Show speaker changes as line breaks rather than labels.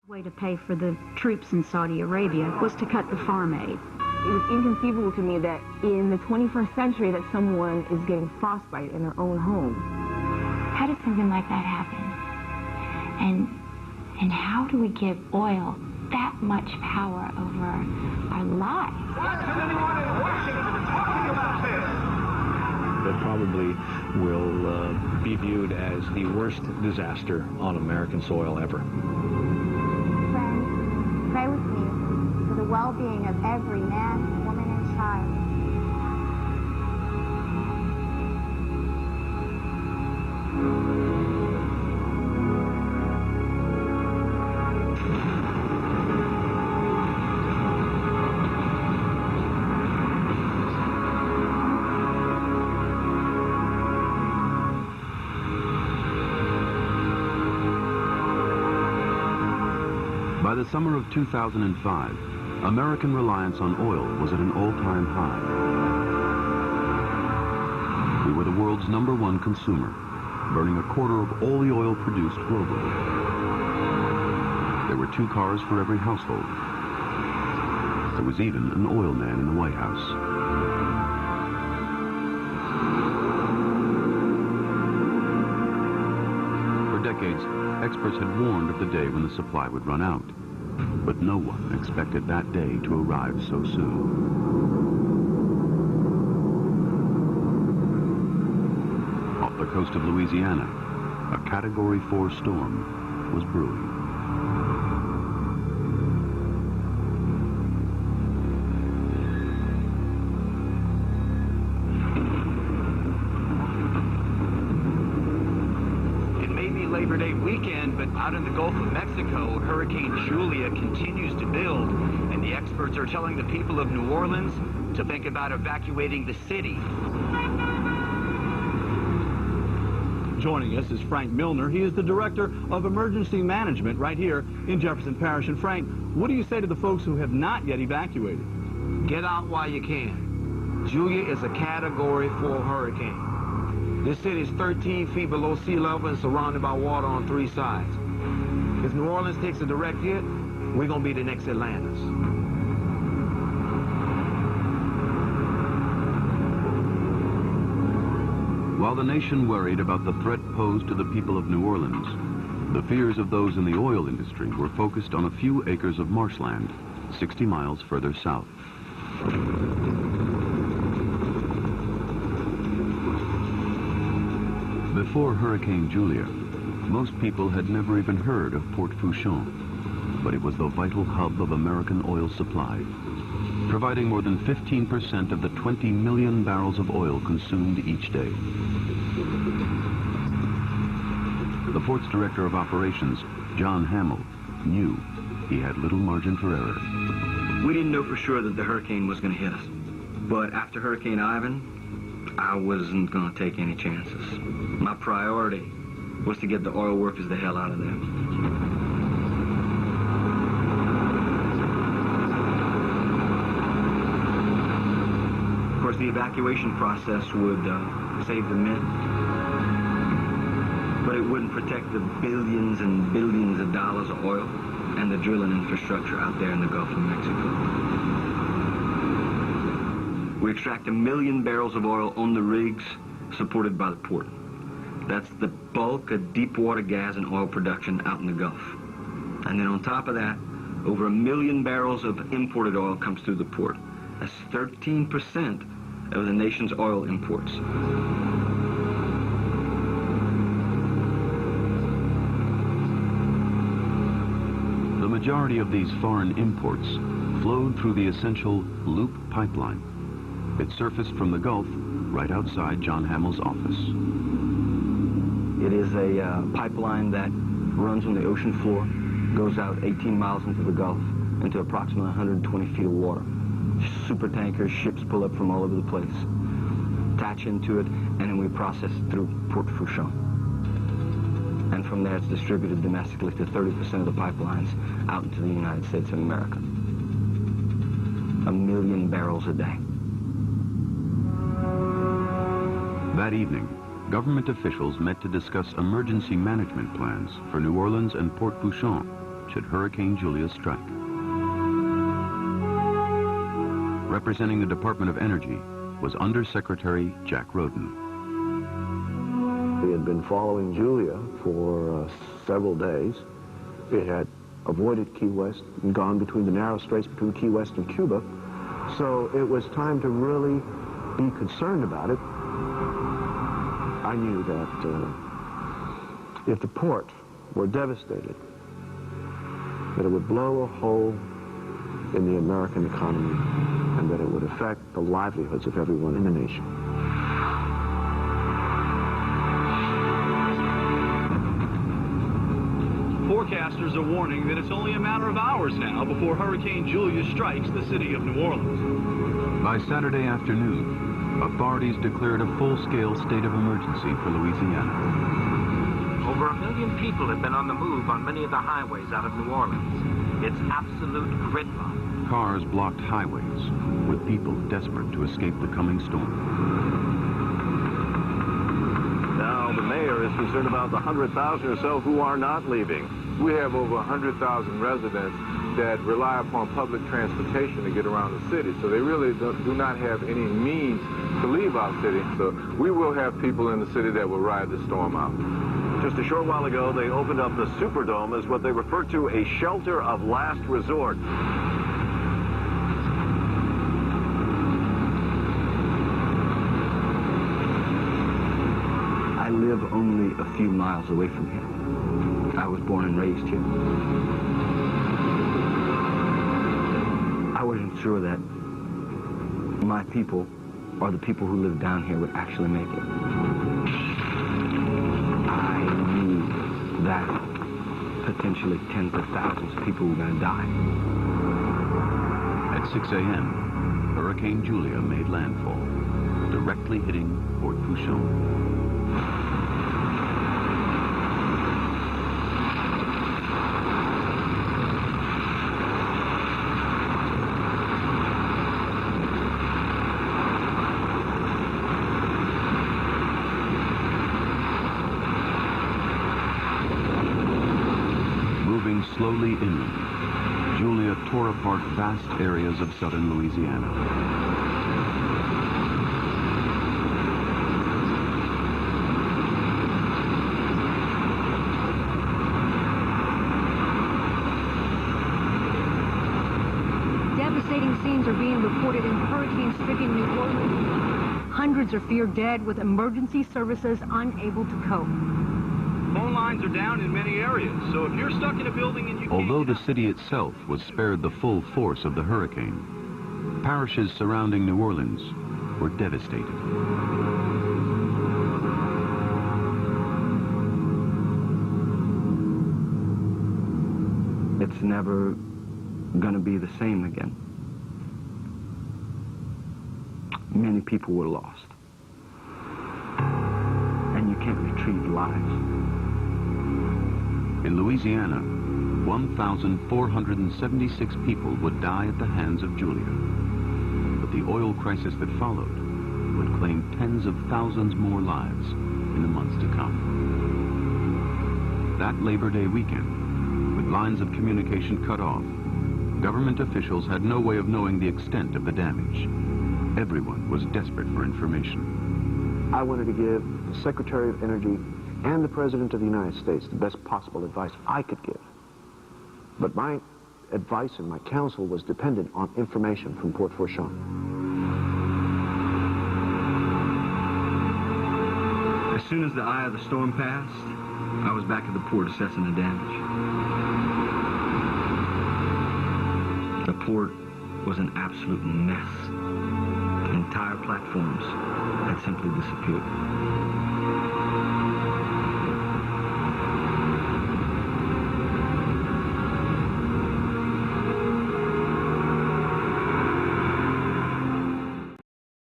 way to pay for the troops in Saudi Arabia was to cut the farm aid.
It was inconceivable to me that in the 21st century that someone is getting frostbite in their own home.
How did something like that happen? And how do we give oil that much power over our lives?
Why isn't anyone in Washington talking about this?
That probably will be viewed as the worst disaster on American soil ever.
Friends, pray with me for the well-being of every man, woman, and child.
By the summer of 2005, American reliance on oil was at an all-time high. We were the world's #1 consumer, burning a quarter of all the oil produced globally. There were 2 cars for every household. There was even an oil man in the White House. For decades, experts had warned of the day when the supply would run out. But no one expected that day to arrive so soon. Off the coast of Louisiana, a Category 4 storm was brewing.
Labor Day weekend, but out in the Gulf of Mexico, Hurricane Julia continues to build, and the experts are telling the people of New Orleans to think about evacuating the city.
Joining us is Frank Milner. He is the Director of Emergency Management right here in Jefferson Parish. And Frank, what do you say to the folks who have not yet evacuated?
Get out while you can. Julia is a Category 4 hurricane. This city is 13 feet below sea level and surrounded by water on 3 sides. If New Orleans takes a direct hit, we're going to be the next Atlantis.
While the nation worried about the threat posed to the people of New Orleans, the fears of those in the oil industry were focused on a few acres of marshland 60 miles further south. Before Hurricane Julia, most people had never even heard of Port Fourchon, but it was the vital hub of American oil supply, providing more than 15% of the 20 million barrels of oil consumed each day. The port's director of operations, John Hamill, knew he had little margin for error.
We didn't know for sure that the hurricane was going to hit us, but after Hurricane Ivan, I wasn't going to take any chances. My priority was to get the oil workers the hell out of there. Of course, the evacuation process would save the men, but it wouldn't protect the billions and billions of dollars of oil and the drilling infrastructure out there in the Gulf of Mexico. We extract 1 million barrels of oil on the rigs supported by the port. That's the bulk of deep water gas and oil production out in the Gulf. And then on top of that, over 1 million barrels of imported oil comes through the port. That's 13% of the nation's oil imports.
The majority of these foreign imports flowed through the essential Loop pipeline. It surfaced from the Gulf right outside John Hamill's office.
It is a pipeline that runs on the ocean floor, goes out 18 miles into the Gulf, into approximately 120 feet of water. Super tankers, ships pull up from all over the place, attach into it, and then we process it through Port Fourchon. And from there it's distributed domestically to 30% of the pipelines out into the United States of America. 1 million barrels a day.
That evening, government officials met to discuss emergency management plans for New Orleans and Port Fourchon should Hurricane Julia strike. Representing the Department of Energy was Undersecretary Jack Roden.
We had been following Julia for several days. It had avoided Key West and gone between the narrow straits between Key West and Cuba. So it was time to really be concerned about it. I knew that if the port were devastated, that it would blow a hole in the American economy and that it would affect the livelihoods of everyone in the nation.
Forecasters are warning that it's only a matter of hours now before Hurricane Julia strikes the city of New Orleans.
By Saturday afternoon, authorities declared a full-scale state of emergency for Louisiana.
Over 1 million people have been on the move on many of the highways out of New Orleans. It's absolute gridlock.
Cars blocked highways, with people desperate to escape the coming storm.
Now, the mayor is concerned about the 100,000 or so who are not leaving.
We have over 100,000 residents that rely upon public transportation to get around the city, so they really do not have any means to leave our city. So we will have people in the city that will ride the storm out.
Just a short while ago, they opened up the Superdome as what they refer to a shelter of last resort.
I live only a few miles away from here. I was born and raised here. I wasn't sure that my people or the people who live down here would actually make it. I knew that potentially tens of thousands of people were going to die.
At 6 a.m., Hurricane Julia made landfall, directly hitting Port Fourchon. Slowly inland, Julia tore apart vast areas of southern Louisiana.
Devastating scenes are being reported in hurricane-stricken New Orleans. Hundreds are feared dead, with emergency services unable to cope.
Phone lines are down in many areas, so if you're stuck in a building and you
Although the city itself was spared the full force of the hurricane, parishes surrounding New Orleans were devastated.
It's never going to be the same again. Many people were lost. And you can't retrieve lives.
In Louisiana, 1,476 people would die at the hands of Julia. But the oil crisis that followed would claim tens of thousands more lives in the months to come. That Labor Day weekend, with lines of communication cut off, government officials had no way of knowing the extent of the damage. Everyone was desperate for information.
I wanted to give the Secretary of Energy and the President of the United States the best possible advice I could give. But my advice and my counsel was dependent on information from Port Fourchon.
As soon as the eye of the storm passed, I was back at the port assessing the damage. The port was an absolute mess. Entire platforms had simply disappeared.